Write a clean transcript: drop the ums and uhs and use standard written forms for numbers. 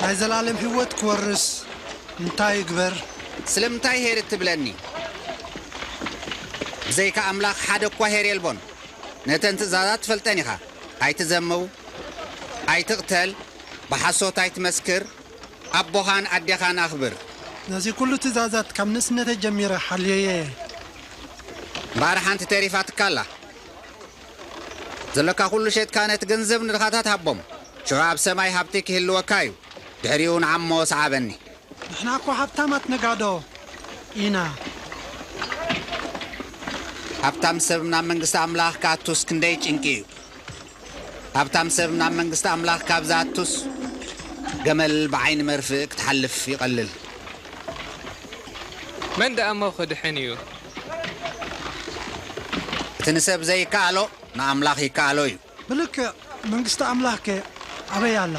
ናይ ዘላለም ህይወት ክወርስ እንታይ ይግበር ስለምንታይ ሄርት ትብለኒ ዘይካ አምላኽ ሓደ እኳ ሄር የልቦን ነተን ትእዛዛት ትፈልጠን ኢኻ ኣይትዘምው ኣይትቕተል ብሓሶት ኣይትመስክር ኣቦኻን ኣዴኻን ኣኽብር ነዚ ኩሉ ትእዛዛት ካብ ንእስነተ ጀሚረ ሓልየየ ባር ሓንቲ ተሪፋ ትካላ ዘለካ ኩሉ ሸጥካ ነቲ ገንዘብ ንድኻታት ሃቦም ሽባብ ሰማይ ሃብቲ ክህልወካ እዩ ድሕሪኡ ንዓሞ ሰዓበኒ ንሕና እኮ ሃብታማት ነጋዶ ኢና ሃብታም ሰብ ናብ መንግስቲ ኣምላኽ ካቱስ ክንደይ ጭንቂ እዩ ሃብታም ሰብ ናብ መንግስቲ ኣምላኽ ካብ ዝኣቱስ ገመል ብዓይኒ መርፍእ ክትሓልፍ ይቐልል من دأمو خد حنيو እቲ ንሰብ ዘይከኣሎ ንኣምላኽ ይከኣሎ እዩ ብልክዕ መንግስቲ ኣምላኽ ከ ኣበይ ኣላ